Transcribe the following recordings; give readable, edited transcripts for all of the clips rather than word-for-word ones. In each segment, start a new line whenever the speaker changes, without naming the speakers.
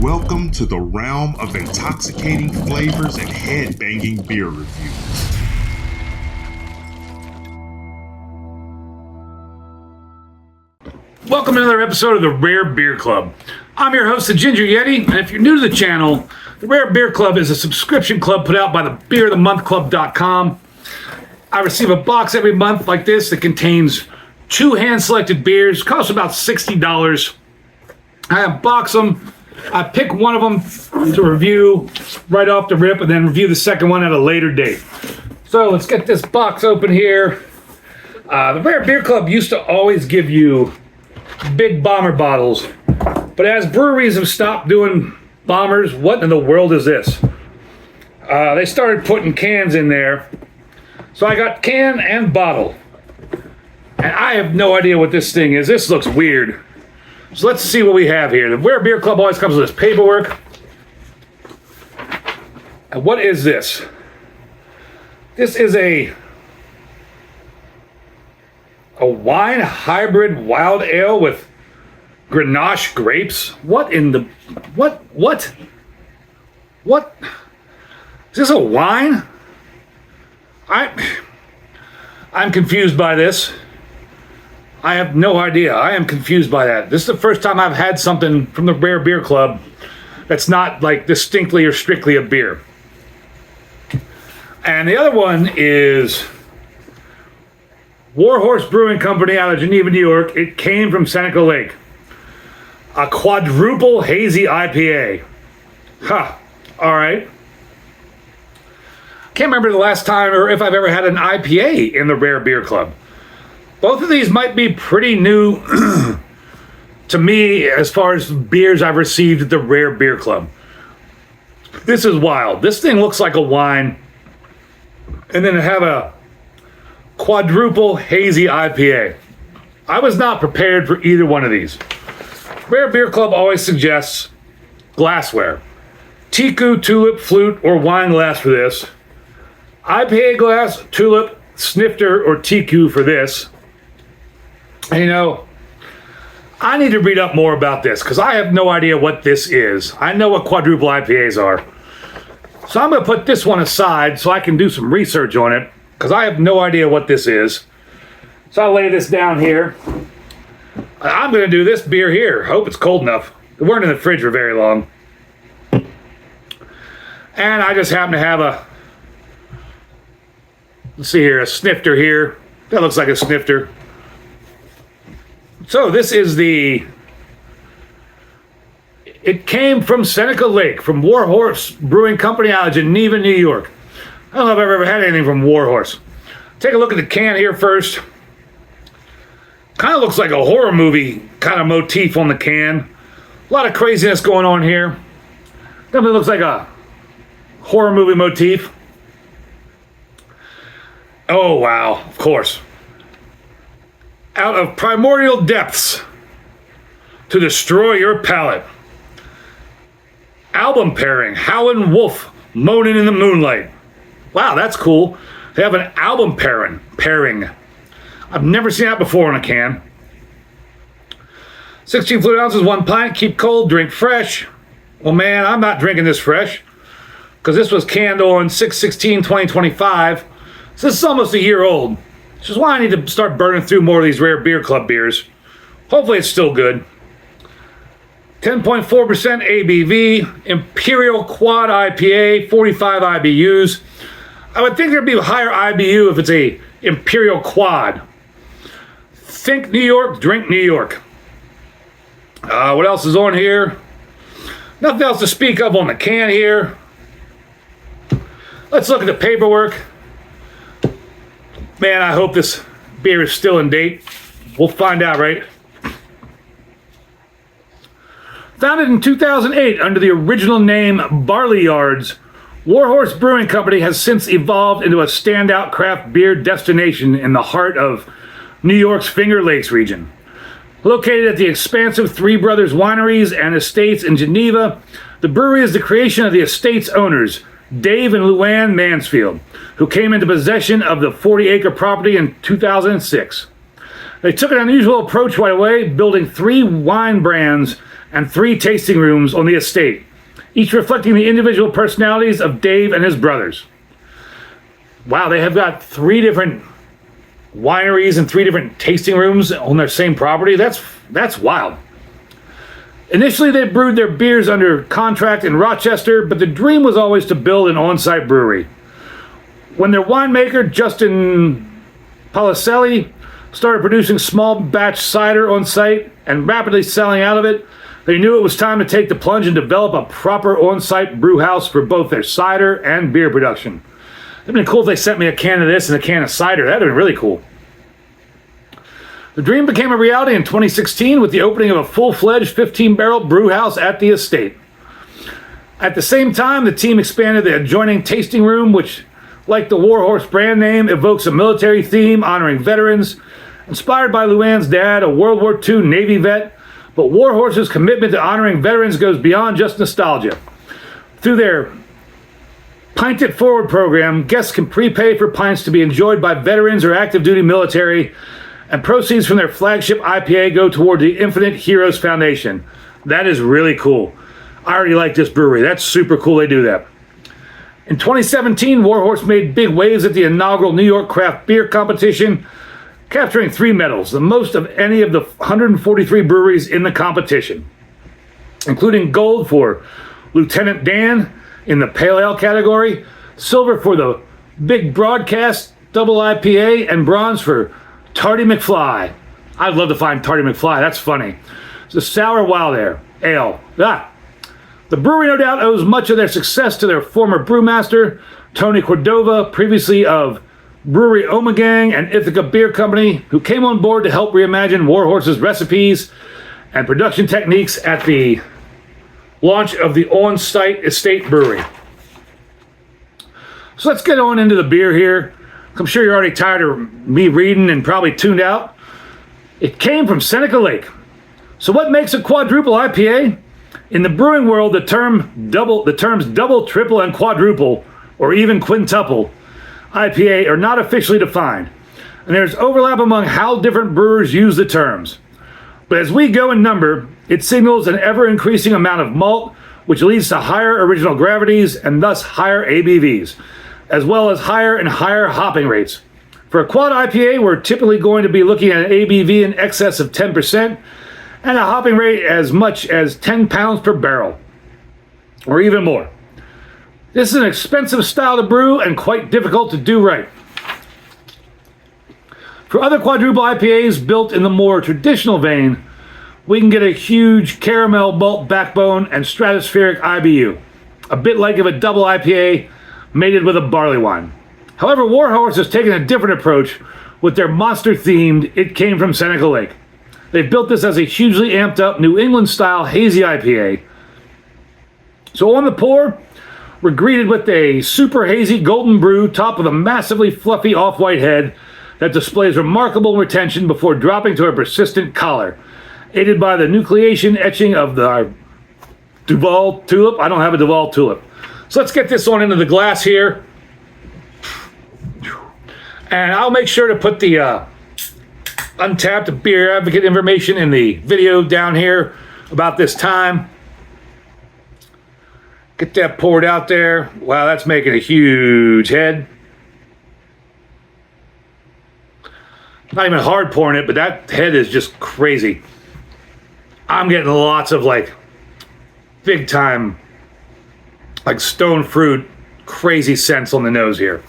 Welcome to the realm of intoxicating flavors and head-banging beer reviews.
Welcome to another episode of the Rare Beer Club. I'm your host, the Ginger Yeti, and if you're new to the channel, the Rare Beer Club is a subscription club put out by the beerofthemonthclub.com. I receive a box every month like this that contains 2 hand-selected beers, costs about $60. I unbox them. I pick one of them to review right off the rip and then review the second one at a later date. So let's get this box open here. The Rare Beer Club used to always give you big bomber bottles, but as breweries have stopped doing bombers, what in the world is this? They started putting cans in there. So I got can and bottle. And I have no idea what this thing is. This looks weird. So let's see what we have here. The Rare Beer Club always comes with this paperwork. And what is this? This is a wine hybrid wild ale with Grenache grapes. What in the... What? Is this a wine? I'm confused by this. I have no idea. I am confused by that. This is the first time I've had something from the Rare Beer Club that's not like distinctly or strictly a beer. And the other one is War Horse Brewing Company out of Geneva, New York. It Came From Seneca Lake. A Quadruple Hazy IPA. Huh. All right. Can't remember the last time or if I've ever had an IPA in the Rare Beer Club. Both of these might be pretty new to me as far as beers I've received at the Rare Beer Club. This is wild. This thing looks like a wine. And then have a Quadruple Hazy IPA. I was not prepared for either one of these. Rare Beer Club always suggests glassware. Teku, tulip, flute, or wine glass for this. IPA glass, tulip, snifter, or Teku for this. And, you know, I need to read up more about this because I have no idea what this is. I know what quadruple IPAs are. So I'm going to put this one aside so I can do some research on it because I have no idea what this is. So I'll lay this down here. I'm going to do this beer here. Hope it's cold enough. It weren't in the fridge for very long. And I just happen to have a, let's see here, a snifter here. That looks like a snifter. So this is it Came From Seneca Lake from War Horse Brewing Company out of Geneva, New York. I don't know if I've ever had anything from War Horse. Take a look at the can here first. Kind of looks like a horror movie kind of motif on the can. A lot of craziness going on here. Definitely looks like a horror movie motif. Oh, wow, of course. Out of primordial depths to destroy your palate. Album pairing, Howlin' Wolf, Moaning in the Moonlight. Wow, that's cool. They have an album pairing. I've never seen that before on a can. 16 fluid ounces, 1 pint, keep cold, drink fresh. Well, man, I'm not drinking this fresh because this was canned on 6/16/2025. So this is almost a year old. Which is why I need to start burning through more of these Rare Beer Club beers. Hopefully it's still good. 10.4% ABV, Imperial Quad IPA, 45 IBUs. I would think there'd be a higher IBU if it's a Imperial Quad. Think New York, drink New York. What else is on here? Nothing else to speak of on the can here. Let's look at the paperwork. Man, I hope this beer is still in date. We'll find out, right? Founded in 2008 under the original name Barley Yards, War Horse Brewing Company has since evolved into a standout craft beer destination in the heart of New York's Finger Lakes region. Located at the expansive Three Brothers Wineries and Estates in Geneva, the brewery is the creation of the estate's owners, Dave and Luann Mansfield, who came into possession of the 40-acre property in 2006. They took an unusual approach right away, building 3 wine brands and 3 tasting rooms on the estate, each reflecting the individual personalities of Dave and his brothers. Wow, they have got 3 different wineries and 3 different tasting rooms on their same property. That's wild. Initially, they brewed their beers under contract in Rochester, but the dream was always to build an on-site brewery. When their winemaker, Justin Policelli, started producing small batch cider on site and rapidly selling out of it, they knew it was time to take the plunge and develop a proper on-site brew house for both their cider and beer production. It'd been cool if they sent me a can of this and a can of cider. That'd have been really cool. The dream became a reality in 2016 with the opening of a full-fledged 15-barrel brew house at the estate. At the same time, the team expanded the adjoining tasting room, which, like the War Horse brand name, evokes a military theme honoring veterans. Inspired by Luann's dad, a World War II Navy vet, but War Horse's commitment to honoring veterans goes beyond just nostalgia. Through their Pint It Forward program, guests can prepay for pints to be enjoyed by veterans or active duty military, and proceeds from their flagship IPA go toward the Infinite Heroes Foundation. That is really cool. I already like this brewery. That's super cool they do that. In 2017, War Horse made big waves at the inaugural New York Craft Beer Competition, capturing 3 medals, the most of any of the 143 breweries in the competition, including gold for Lieutenant Dan in the Pale Ale category, silver for the Big Broadcast Double IPA, and bronze for Tardy McFly. I'd love to find Tardy McFly. That's funny. It's a sour wild ale. The brewery no doubt owes much of their success to their former brewmaster, Tony Cordova, previously of Brewery Omegang and Ithaca Beer Company, who came on board to help reimagine War Horse's recipes and production techniques at the launch of the on-site estate brewery. So let's get on into the beer here. I'm sure you're already tired of me reading and probably tuned out. It came from Seneca Lake. So what makes a quadruple IPA? In the brewing world, the terms double, triple, and quadruple, or even quintuple, IPA are not officially defined. And there's overlap among how different brewers use the terms. But as we go in number, it signals an ever-increasing amount of malt, which leads to higher original gravities and thus higher ABVs, as well as higher and higher hopping rates. For a quad IPA, we're typically going to be looking at an ABV in excess of 10% and a hopping rate as much as 10 pounds per barrel, or even more. This is an expensive style to brew and quite difficult to do right. For other quadruple IPAs built in the more traditional vein, we can get a huge caramel malt backbone and stratospheric IBU, a bit like of a double IPA mated with a barley wine. However, War Horse has taken a different approach with their monster-themed It Came From Seneca Lake. They've built this as a hugely amped-up New England-style hazy IPA. So on the pour, we're greeted with a super hazy golden brew topped with a massively fluffy off-white head that displays remarkable retention before dropping to a persistent collar, aided by the nucleation etching of the Duval tulip. I don't have a Duval tulip. So let's get this on into the glass here. And I'll make sure to put the Untapped Beer Advocate information in the video down here about this time. Get that poured out there. Wow, that's making a huge head. Not even hard pouring it, but that head is just crazy. I'm getting lots of like big time, like stone fruit, crazy scents on the nose here.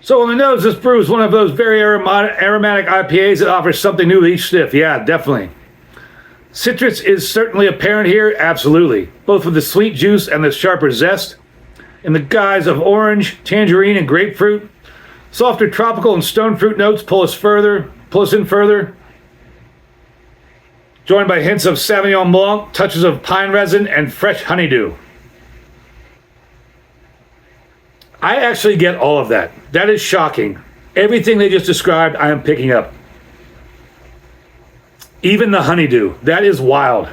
So on the nose, this brew is one of those very aromatic IPAs that offers something new with each sniff. Yeah, definitely. Citrus is certainly apparent here, absolutely. Both with the sweet juice and the sharper zest. In the guise of orange, tangerine, and grapefruit. Softer tropical and stone fruit notes pull us in further. Joined by hints of Sauvignon Blanc, touches of pine resin, and fresh honeydew. I actually get all of that. That is shocking. Everything they just described, I am picking up. Even the honeydew. That is wild.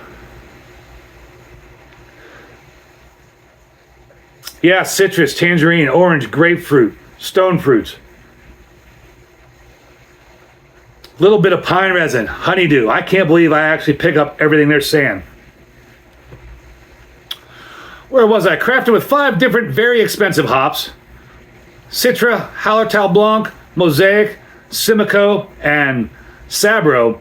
Yeah, citrus, tangerine, orange, grapefruit, stone fruits. Little bit of pine resin, honeydew. I can't believe I actually pick up everything they're saying. Where was I? Crafted with 5 different very expensive hops. Citra, Hallertau Blanc, Mosaic, Simcoe, and Sabro.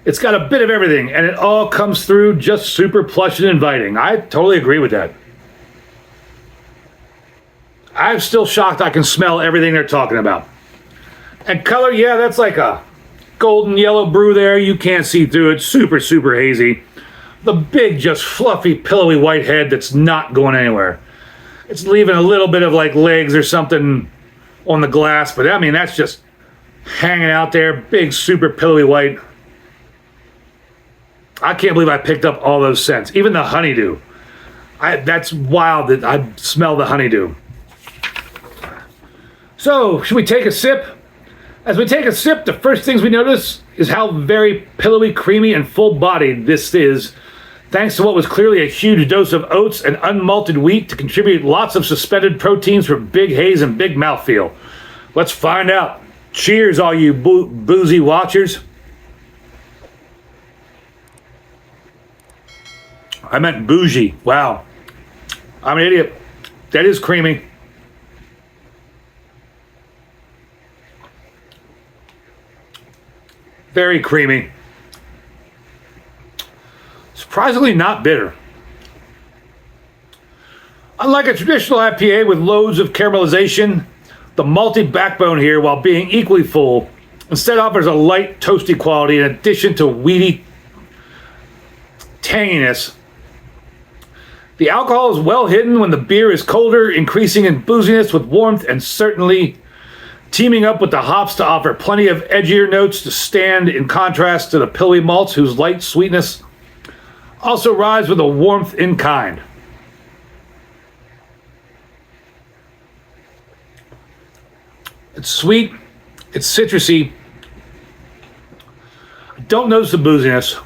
It's got a bit of everything, and it all comes through just super plush and inviting. I totally agree with that. I'm still shocked I can smell everything they're talking about. And color, yeah, that's like a golden yellow brew there. You can't see through it. Super, super hazy. The big, just fluffy, pillowy white head that's not going anywhere. It's leaving a little bit of like legs or something on the glass, but I mean, that's just hanging out there. Big, super pillowy white. I can't believe I picked up all those scents. Even the honeydew. That's wild that I smell the honeydew. So, should we take a sip? As we take a sip, the first things we notice is how very pillowy, creamy, and full-bodied this is, thanks to what was clearly a huge dose of oats and unmalted wheat to contribute lots of suspended proteins for big haze and big mouthfeel. Let's find out. Cheers, all you boozy watchers. I meant bougie. Wow. I'm an idiot. That is creamy. Very creamy. Surprisingly not bitter. Unlike a traditional IPA with loads of caramelization, the malty backbone here, while being equally full, instead offers a light, toasty quality in addition to weedy tanginess. The alcohol is well hidden when the beer is colder, increasing in booziness with warmth and certainly teaming up with the hops to offer plenty of edgier notes to stand in contrast to the pillowy malts whose light sweetness also rise with a warmth in kind. It's sweet, it's citrusy. I don't notice the booziness.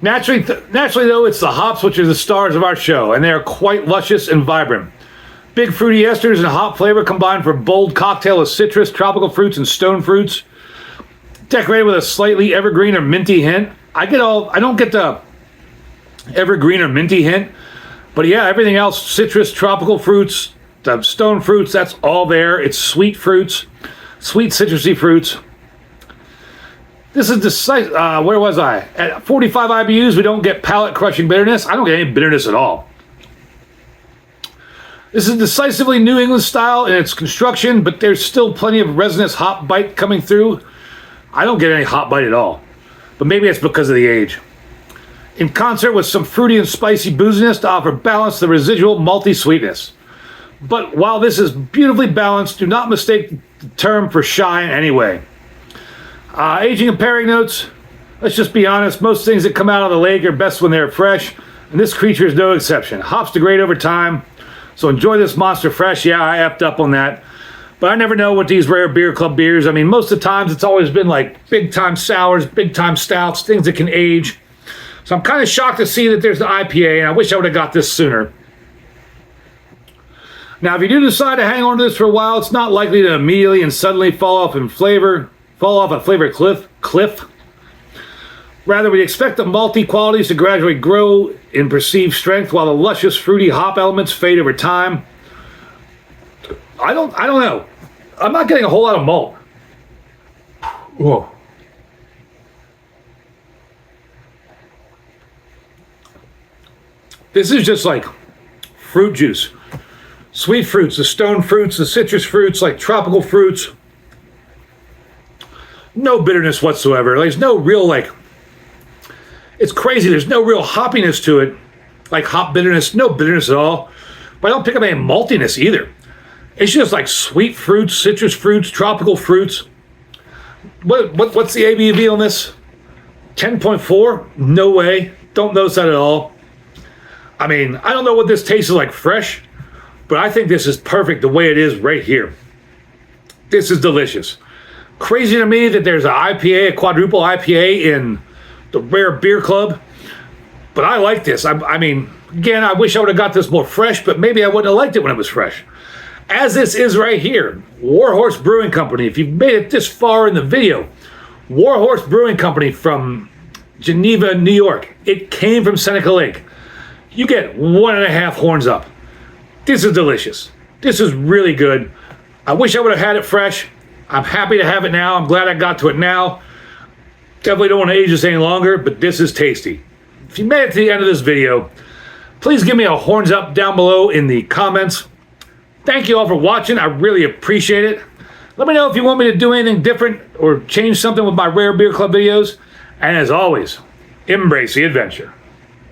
Naturally, though, it's the hops which are the stars of our show, and they are quite luscious and vibrant. Big fruity esters and hop flavor combined for a bold cocktail of citrus, tropical fruits, and stone fruits. Decorated with a slightly evergreen or minty hint. I don't get the evergreen or minty hint, but yeah, everything else, citrus, tropical fruits, the stone fruits, that's all there. It's sweet fruits, sweet citrusy fruits. This is decisive. Where was I? At 45 IBUs, we don't get palate-crushing bitterness. I don't get any bitterness at all. This is decisively New England style in its construction, but there's still plenty of resinous hop bite coming through. I don't get any hop bite at all, but maybe it's because of the age. In concert with some fruity and spicy booziness to offer balance to the residual malty sweetness. But while this is beautifully balanced, do not mistake the term for shy in any way. Aging and pairing notes. Let's just be honest, most things that come out of the lake are best when they're fresh, and this creature is no exception. Hops degrade over time, so enjoy this monster fresh. Yeah, I effed up on that. But I never know what these rare beer club beers, I mean, most of the times it's always been like big time sours, big time stouts, things that can age. So I'm kind of shocked to see that there's an IPA, and I wish I would have got this sooner. Now, if you do decide to hang on to this for a while, it's not likely to immediately and suddenly fall off a flavor cliff. Rather, we expect the malty qualities to gradually grow in perceived strength while the luscious fruity hop elements fade over time. I don't know. I'm not getting a whole lot of malt. Whoa. This is just like fruit juice. Sweet fruits, the stone fruits, the citrus fruits, like tropical fruits. No bitterness whatsoever. There's no real, like, it's crazy. There's no real hoppiness to it, like hop bitterness, no bitterness at all. But I don't pick up any maltiness either. It's just like sweet fruits, citrus fruits, tropical fruits. What's the ABV on this? 10.4? No way. Don't notice that at all. I mean, I don't know what this tastes like fresh, but I think this is perfect the way it is right here. This is delicious. Crazy to me that there's an IPA, a quadruple IPA in the Rare Beer Club, but I like this. I mean, again, I wish I would have got this more fresh, but maybe I wouldn't have liked it when it was fresh. As this is right here, War Horse Brewing Company. If you've made it this far in the video, War Horse Brewing Company from Geneva, New York. It came from Seneca Lake. You get 1.5 horns up. This is delicious. This is really good. I wish I would have had it fresh. I'm happy to have it now. I'm glad I got to it now. Definitely don't want to age this any longer, but this is tasty. If you made it to the end of this video, please give me a horns up down below in the comments. Thank you all for watching. I really appreciate it. Let me know if you want me to do anything different or change something with my Rare Beer Club videos. And as always, embrace the adventure.